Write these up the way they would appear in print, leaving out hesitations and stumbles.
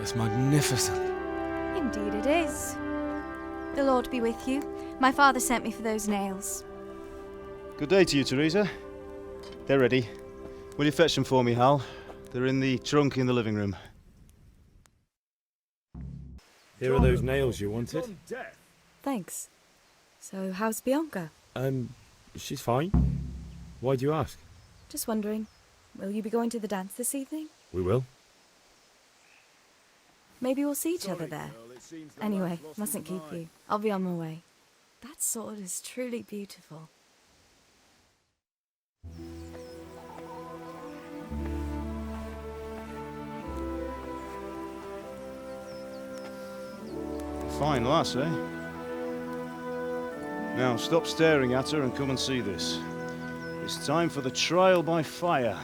It's magnificent. Indeed it is. The Lord be with you. My father sent me for those nails. Good day to you, Theresa. They're ready. Will you fetch them for me, Hal? They're in the trunk in the living room. Here are those nails you wanted. Thanks. So, how's Bianca? She's fine. Why do you ask? Just wondering, will you be going to the dance this evening? We will. Maybe we'll see each other there. Anyway, mustn't keep you. I'll be on my way. That sword is truly beautiful. Fine lass, eh? Now, stop staring at her and come and see this. It's time for the trial by fire.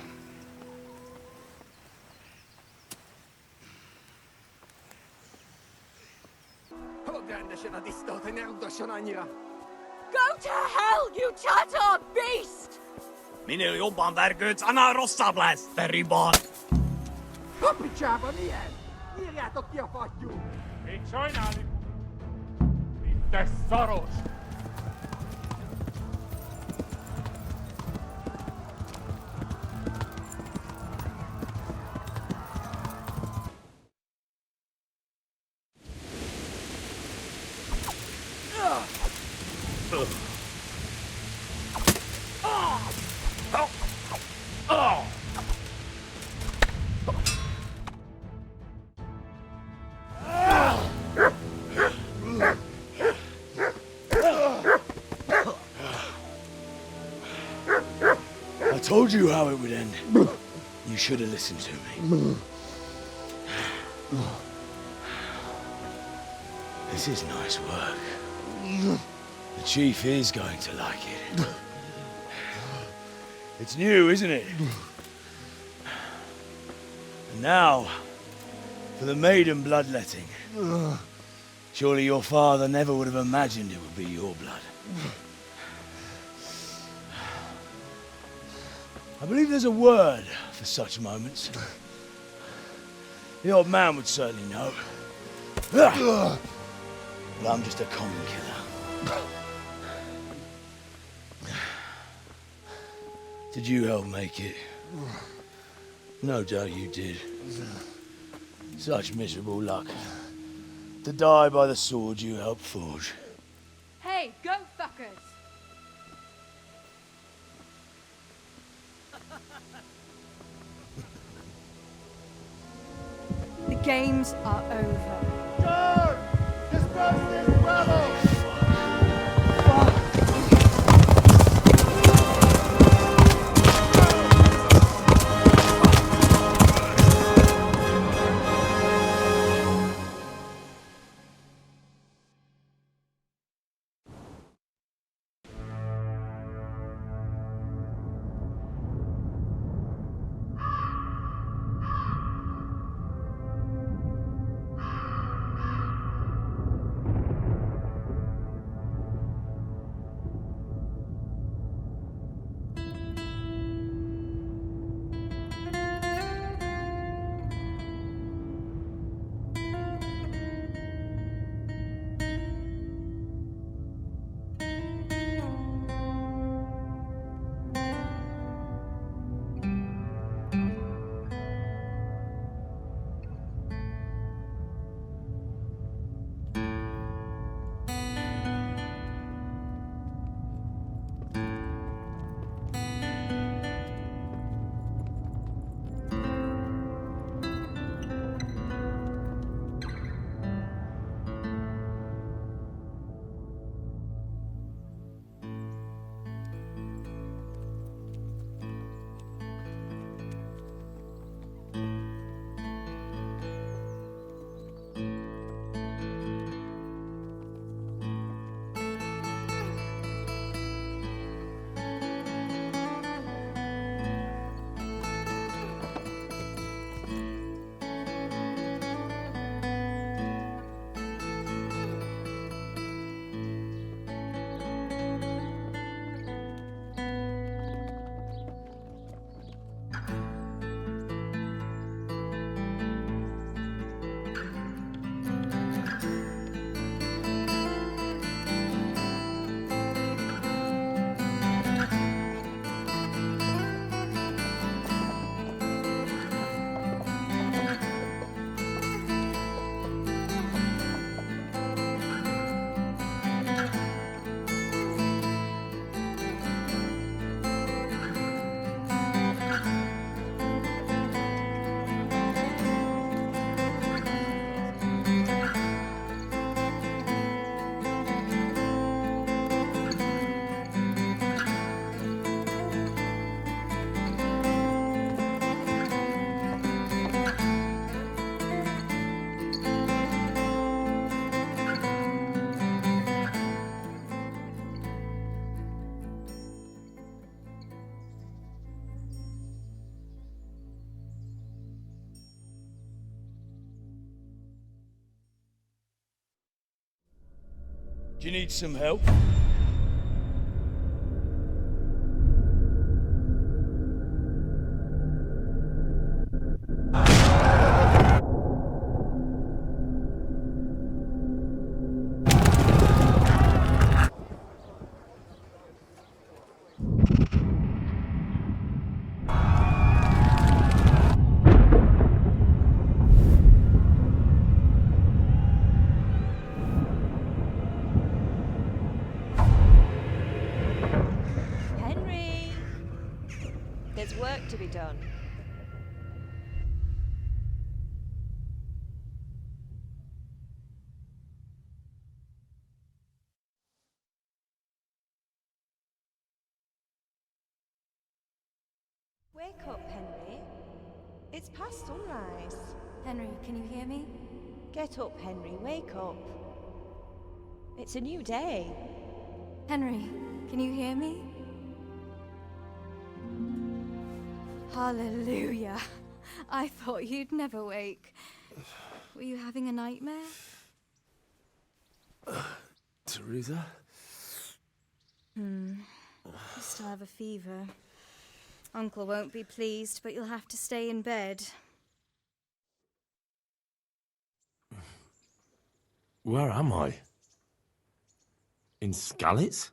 Go to hell, you chatter beast! Minä jompaan värkyt anna rossablas, terribon. Hoppi chapa mien! Mieliä tokkia fatju! Ei Chinaali! Mitä saros? I told you how it would end. You should have listened to me. This is nice work. The chief is going to like it. It's new, isn't it? And now, for the maiden bloodletting. Surely your father never would have imagined it would be your blood. I believe there's a word for such moments. The old man would certainly know. But I'm just a common killer. Did you help make it? No doubt you did. Such miserable luck. To die by the sword you helped forge. Hey, go fuckers! The games are over. Guard! Disperse this rabble! Do you need some help? Henry! There's work to be done. Wake up, Henry. It's past sunrise. Henry, can you hear me? Get up, Henry. Wake up. It's a new day. Henry, can you hear me? Hallelujah. I thought you'd never wake. Were you having a nightmare? Theresa? You still have a fever. Uncle won't be pleased, but you'll have to stay in bed. Where am I? In Skalitz?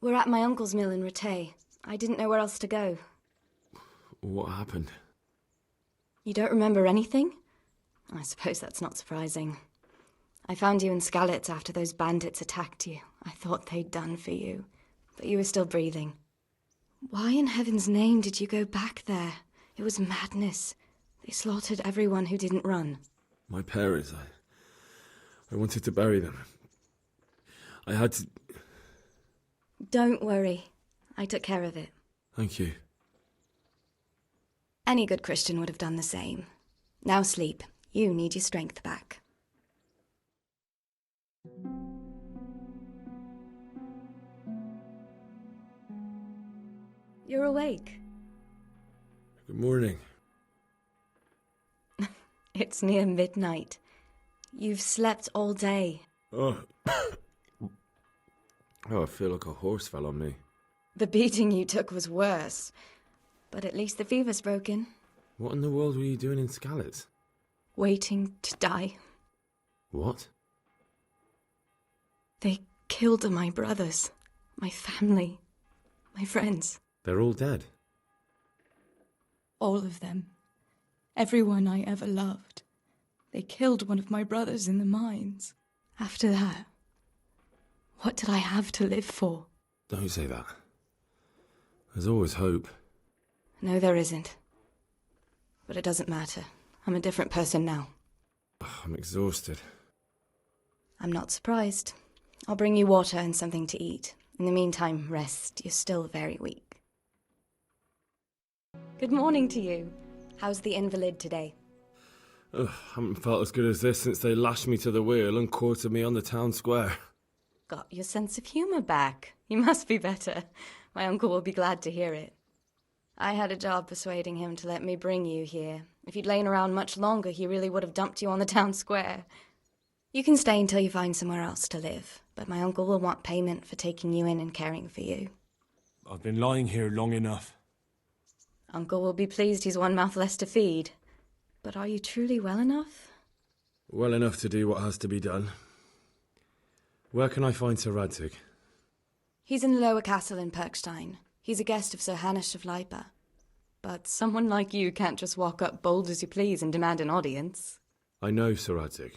We're at my uncle's mill in Rattay. I didn't know where else to go. What happened? You don't remember anything? I suppose that's not surprising. I found you in Skalitz after those bandits attacked you. I thought they'd done for you, but you were still breathing. Why in heaven's name did you go back there? It was madness. They slaughtered everyone who didn't run. My parents, I wanted to bury them. I had to... Don't worry. I took care of it. Thank you. Any good Christian would have done the same. Now sleep. You need your strength back. You're awake. Good morning. It's near midnight. You've slept all day. Oh. I feel like a horse fell on me. The beating you took was worse. But at least the fever's broken. What in the world were you doing in Skalitz? Waiting to die. What? They killed my brothers, my family, my friends. They're all dead. All of them. Everyone I ever loved. They killed one of my brothers in the mines. After that, what did I have to live for? Don't say that. There's always hope. No, there isn't. But it doesn't matter. I'm a different person now. I'm exhausted. I'm not surprised. I'll bring you water and something to eat. In the meantime, rest. You're still very weak. Good morning to you. How's the invalid today? Ugh, haven't felt as good as this since they lashed me to the wheel and quartered me on the town square. Got your sense of humour back. You must be better. My uncle will be glad to hear it. I had a job persuading him to let me bring you here. If you'd lain around much longer, he really would have dumped you on the town square. You can stay until you find somewhere else to live, but my uncle will want payment for taking you in and caring for you. I've been lying here long enough. Uncle will be pleased he's one mouth less to feed. But are you truly well enough? Well enough to do what has to be done. Where can I find Sir Radzig? He's in the lower castle in Perkstein. He's a guest of Sir Hanush of Leipa. But someone like you can't just walk up bold as you please and demand an audience. I know Sir Radzig,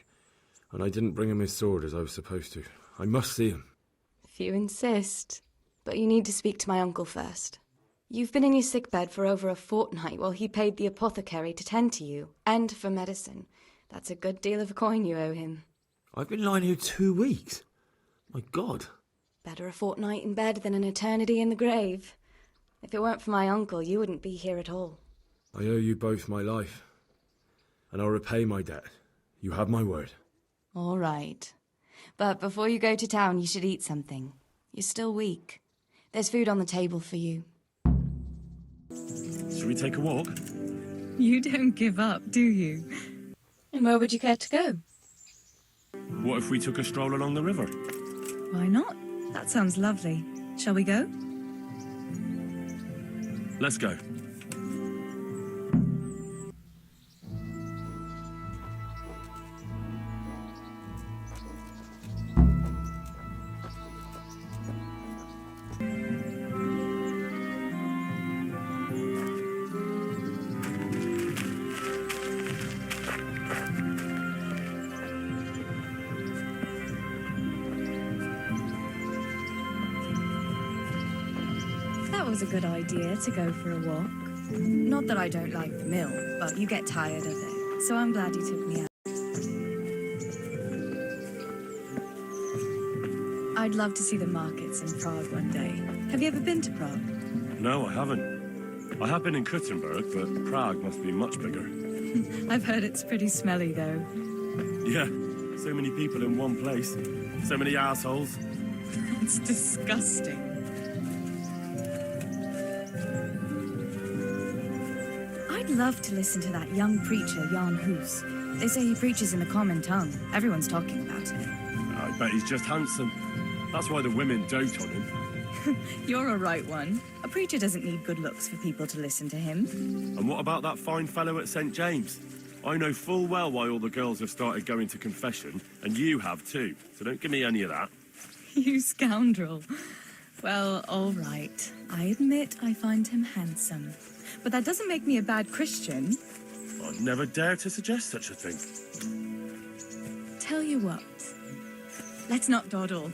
and I didn't bring him his sword as I was supposed to. I must see him. If you insist. But you need to speak to my uncle first. You've been in your sickbed for over a fortnight while he paid the apothecary to tend to you, and for medicine. That's a good deal of coin you owe him. I've been lying here 2 weeks. My God. Better a fortnight in bed than an eternity in the grave. If it weren't for my uncle, you wouldn't be here at all. I owe you both my life, and I'll repay my debt. You have my word. All right. But before you go to town, you should eat something. You're still weak. There's food on the table for you. Shall we take a walk? You don't give up, do you? And where would you care to go? What if we took a stroll along the river? Why not? That sounds lovely. Shall we go? Let's go. That was a good idea to go for a walk. Not that I don't like the mill, but you get tired of it, so I'm glad you took me out. I'd love to see the markets in Prague one day. Have you ever been to Prague? No, I haven't. I have been in Kuttenberg, but Prague must be much bigger. I've heard it's pretty smelly, though. Yeah, so many people in one place. So many assholes. It's disgusting. I'd love to listen to that young preacher, Jan Hus. They say he preaches in the common tongue. Everyone's talking about it. I bet he's just handsome. That's why the women dote on him. You're a right one. A preacher doesn't need good looks for people to listen to him. And what about that fine fellow at St. James? I know full well why all the girls have started going to confession, and you have too, so don't give me any of that. You scoundrel. Well, all right. I admit I find him handsome. But that doesn't make me a bad Christian. I'd never dare to suggest such a thing. Tell you what. Let's not dawdle.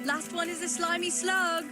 Last one is a slimy slug.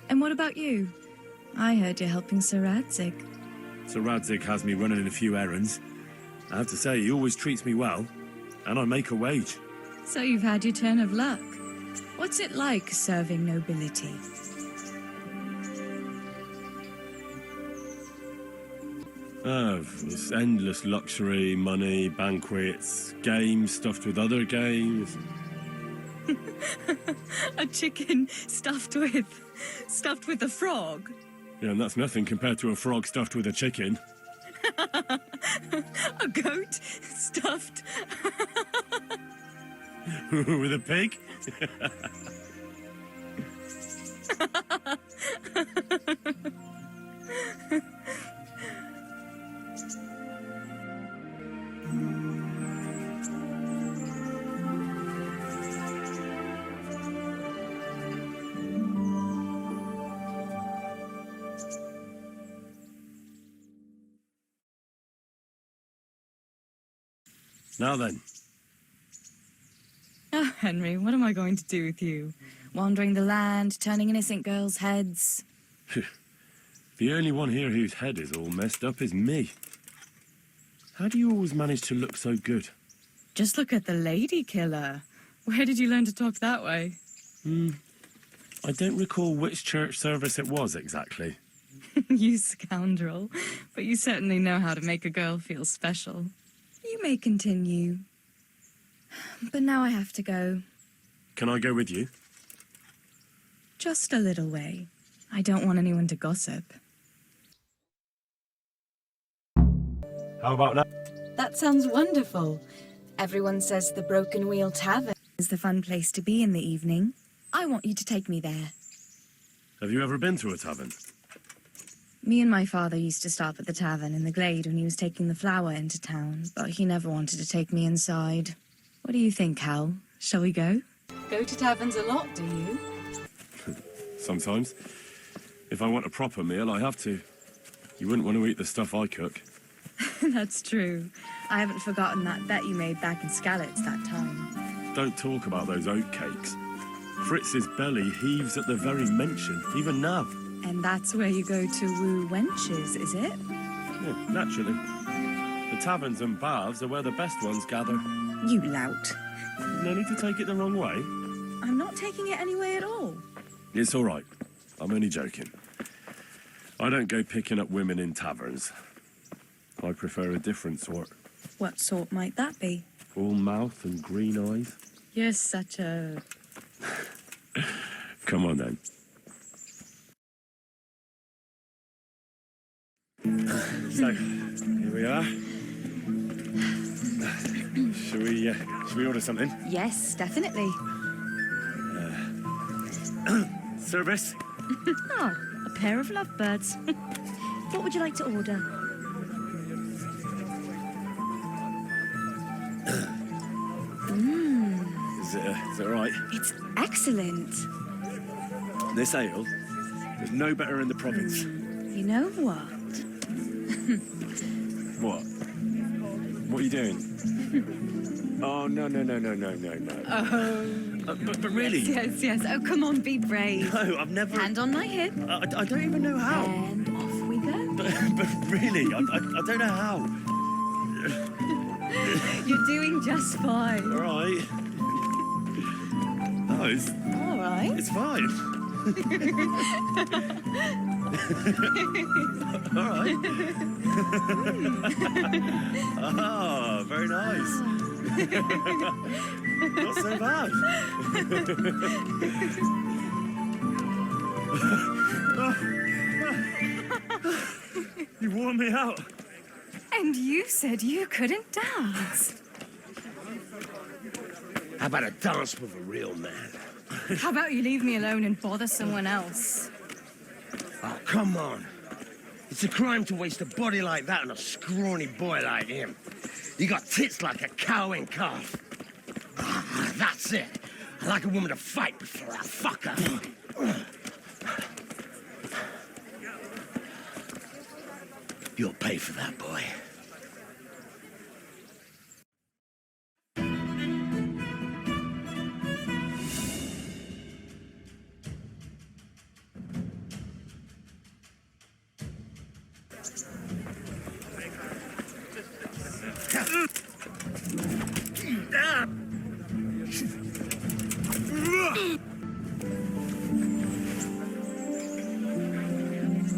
And what about you? I heard you're helping Sir Radzig. Sir Radzig has me running a few errands. I have to say, he always treats me well, and I make a wage. So you've had your turn of luck. What's it like serving nobility? It's endless luxury, money, banquets, games stuffed with other games. A chicken stuffed with a frog? Yeah, and that's nothing compared to a frog stuffed with a chicken. A goat stuffed... With a pig? Now then. Oh, Henry, what am I going to do with you? Wandering the land, turning innocent girls' heads. The only one here whose head is all messed up is me. How do you always manage to look so good? Just look at the lady killer. Where did you learn to talk that way? I don't recall which church service it was exactly. You scoundrel. But you certainly know how to make a girl feel special. You may continue. But now I have to go. Can I go with you? Just a little way. I don't want anyone to gossip. How about now? That sounds wonderful. Everyone says the Broken Wheel Tavern is the fun place to be in the evening. I want you to take me there. Have you ever been to a tavern? Me and my father used to stop at the tavern in the glade when he was taking the flour into town, but he never wanted to take me inside. What do you think, Hal? Shall we go? Go to taverns a lot, do you? Sometimes. If I want a proper meal, I have to. You wouldn't want to eat the stuff I cook. That's true. I haven't forgotten that bet you made back in Scallots that time. Don't talk about those oat cakes. Fritz's belly heaves at the very mention, even now. And that's where you go to woo wenches, is it? Yeah, naturally. The taverns and baths are where the best ones gather. You lout. No need to take it the wrong way. I'm not taking it any way at all. It's all right. I'm only joking. I don't go picking up women in taverns. I prefer a different sort. What sort might that be? All mouth and green eyes. You're such a... Come on, then. So, here we are. Shall we order something? Yes, definitely. Service? Oh, a pair of lovebirds. What would you like to order? Is it all right? It's excellent. This ale, there's no better in the province. You know what? What? What are you doing? Oh, no. Oh. But really? Yes. Oh, come on, be brave. No, I've never... Hand on my hip. I don't even know how. And off we go. But really, I don't know how. You're doing just fine. All right. No, it's... All right. It's fine. All right. Oh, very nice. Not so bad. You wore me out. And you said you couldn't dance. How about a dance with a real man? How about you leave me alone and bother someone else? Oh, come on. It's a crime to waste a body like that on a scrawny boy like him. You got tits like a cow in calf. Ah, that's it. I like a woman to fight before I fuck her. You'll pay for that, boy.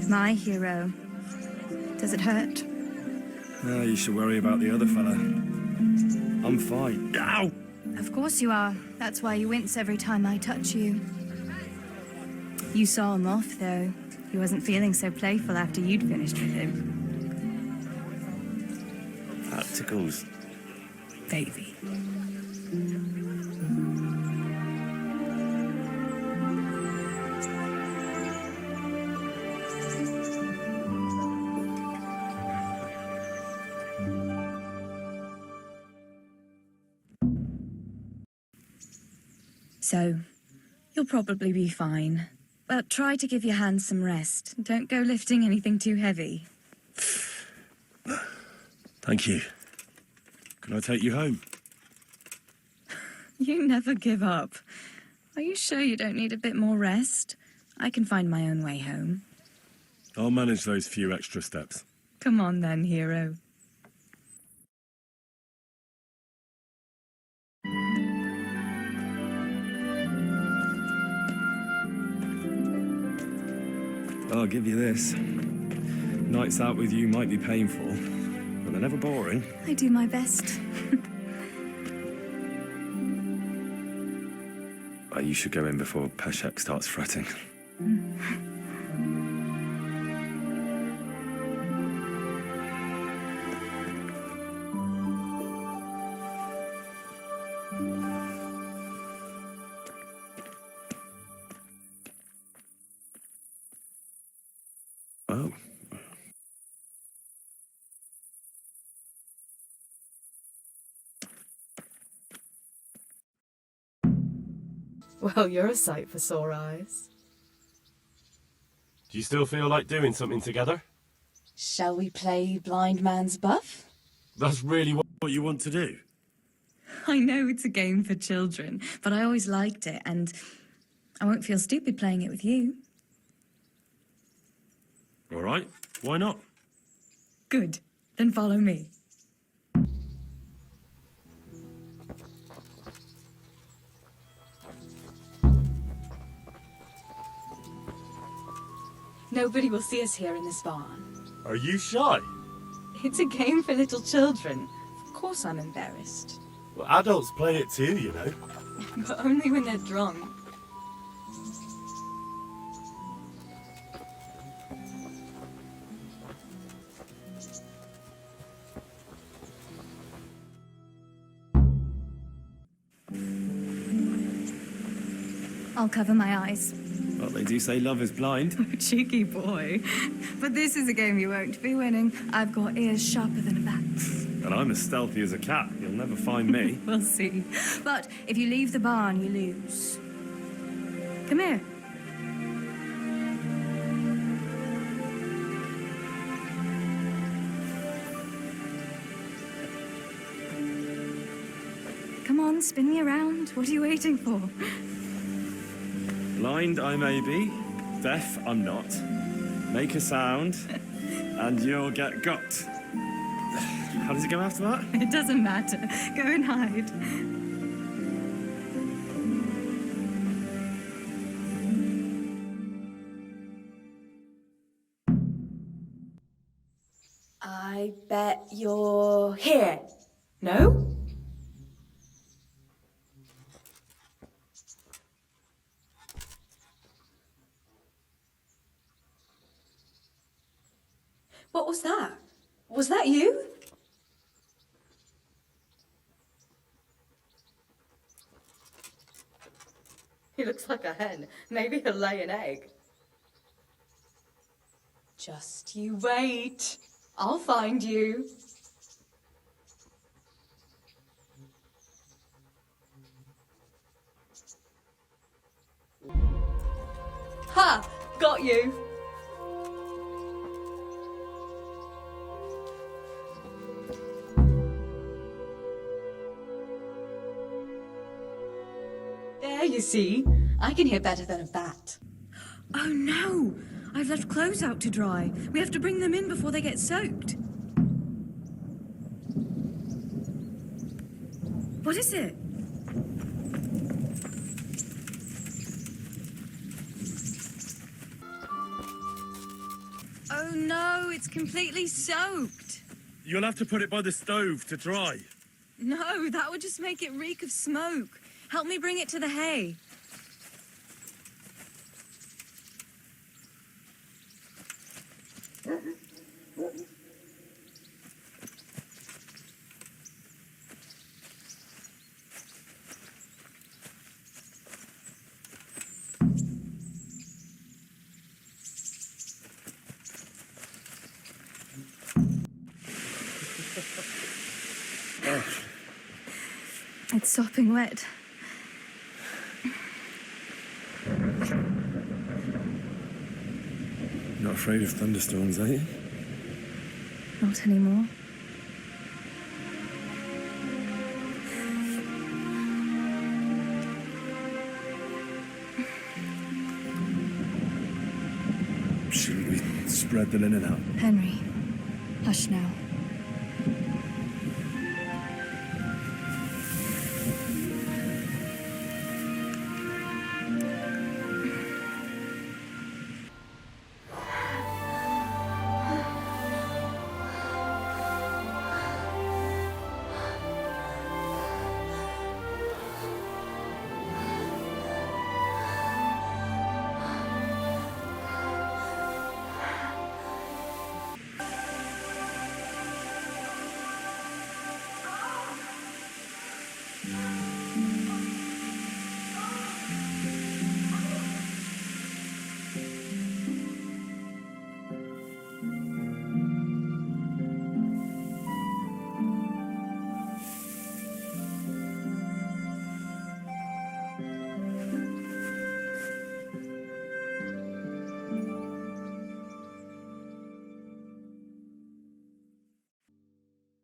My hero. Does it hurt? Oh, you should worry about the other fella. I'm fine. Ow! Of course you are. That's why you wince every time I touch you. You saw him off, though. He wasn't feeling so playful after you'd finished with him. That tickles. Baby. So, you'll probably be fine. But try to give your hands some rest. Don't go lifting anything too heavy. Thank you. Can I take you home? You never give up. Are you sure you don't need a bit more rest? I can find my own way home. I'll manage those few extra steps. Come on then, hero. I'll give you this. Nights out with you might be painful, but they're never boring. I do my best. You should go in before Peshek starts fretting. Oh, Well, you're a sight for sore eyes. Do you still feel like doing something together? Shall we play blind man's buff? That's really what you want to do? I know it's a game for children, but I always liked it, and I won't feel stupid playing it with you. All right, why not? Good. Then follow me. Nobody will see us here in this barn. Are you shy? It's a game for little children. Of course I'm embarrassed. Well, adults play it too, you know. But only when they're drunk. I'll cover my eyes. Well, they do say love is blind. Cheeky boy. But this is a game you won't be winning. I've got ears sharper than a bat's. And I'm as stealthy as a cat. You'll never find me. We'll see. But if you leave the barn, you lose. Come here. Come on, spin me around. What are you waiting for? Blind I may be, deaf I'm not. Make a sound, and you'll get got. How does it go after that? It doesn't matter. Go and hide. I bet you're here. No? What was that? Was that you? He looks like a hen. Maybe he'll lay an egg. Just you wait. I'll find you. Ha! Got you. There, you see. I can hear better than a bat. Oh no! I've left clothes out to dry. We have to bring them in before they get soaked. What is it? Oh no, it's completely soaked. You'll have to put it by the stove to dry. No, that would just make it reek of smoke. Help me bring it to the hay. It's sopping wet. Not afraid of thunderstorms, are you? Not anymore. Shouldn't we spread the linen out? Henry, hush now.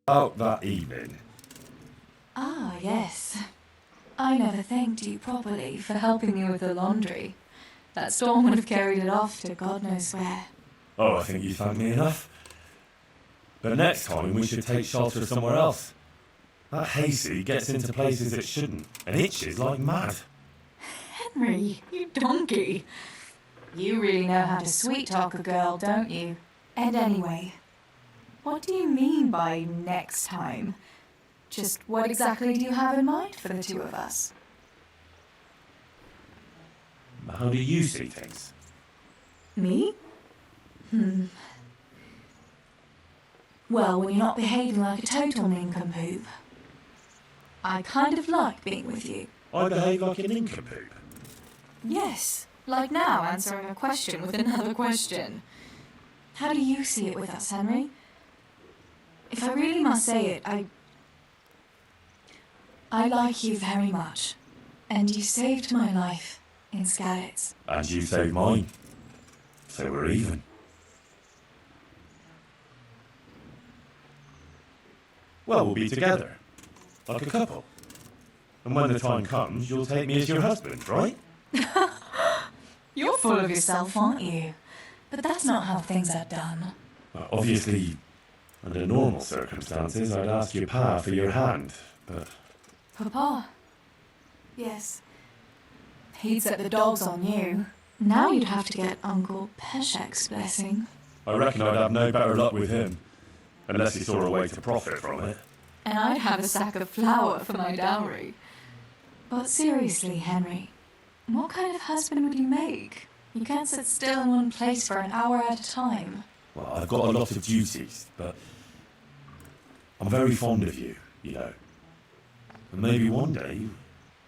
Out that evening. Ah, yes. I never thanked you properly for helping me with the laundry. That storm would have carried it off to God knows where. Oh, I think you thanked me enough. But next time we should take shelter somewhere else. That hayseed gets into places it shouldn't, and itches like mad. Henry, you donkey. You really know how to sweet-talk a girl, don't you? And anyway, what do you mean by next time? Just what exactly do you have in mind for the two of us? How do you see things? Me? Well, when you're not behaving like a total nincompoop. I kind of like being with you. I behave like a nincompoop. Yes, like now answering a question with another question. How do you see it with us, Henry? If I really must say it, I like you very much. And you saved my life in Skalitz. And you saved mine. So we're even. Well, we'll be together. Like a couple. And when the time comes, you'll take me as your husband, right? You're full of yourself, aren't you? But that's not how things are done. Well, obviously, under normal circumstances, I'd ask your pa for your hand, but... Papa? Yes. He'd set the dogs on you. Now you'd have to get Uncle Peshek's blessing. I reckon I'd have no better luck with him. Unless he saw a way to profit from it. And I'd have a sack of flour for my dowry. But seriously, Henry, what kind of husband would you make? You can't sit still in one place for an hour at a time. Well, I've got a lot of duties, but... I'm very fond of you, you know. And maybe one day...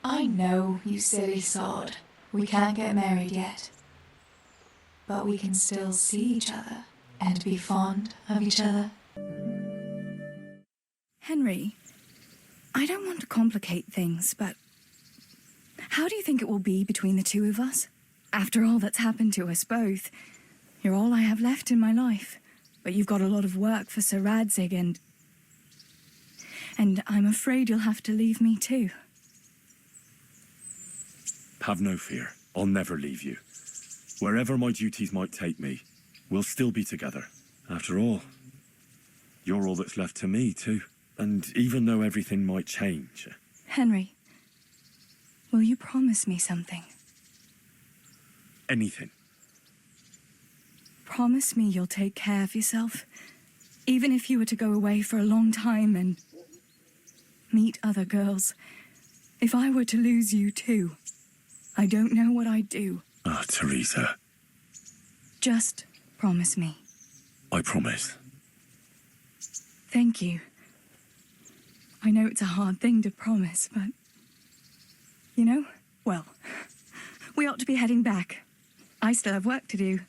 I know, you silly sod. We can't get married yet. But we can still see each other and be fond of each other. Henry, I don't want to complicate things, but how do you think it will be between the two of us? After all that's happened to us both, you're all I have left in my life. But you've got a lot of work for Sir Radzig and I'm afraid you'll have to leave me too. Have no fear. I'll never leave you. Wherever my duties might take me, we'll still be together. After all, you're all that's left to me too. And even though everything might change... Henry, will you promise me something? Anything. Promise me you'll take care of yourself, even if you were to go away for a long time and meet other girls. If I were to lose you too, I don't know what I'd do. Ah, Theresa. Just promise me. I promise. Thank you. I know it's a hard thing to promise, but... You know, well, we ought to be heading back. I still have work to do.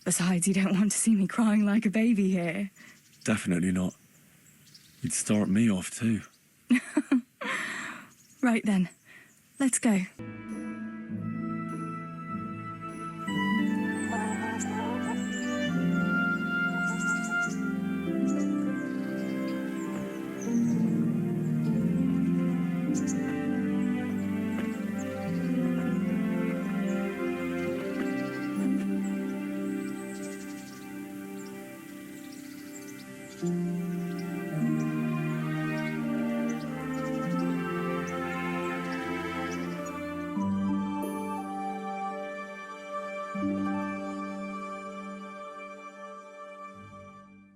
Besides, you don't want to see me crying like a baby here. Definitely not. You'd start me off too. Right then, let's go.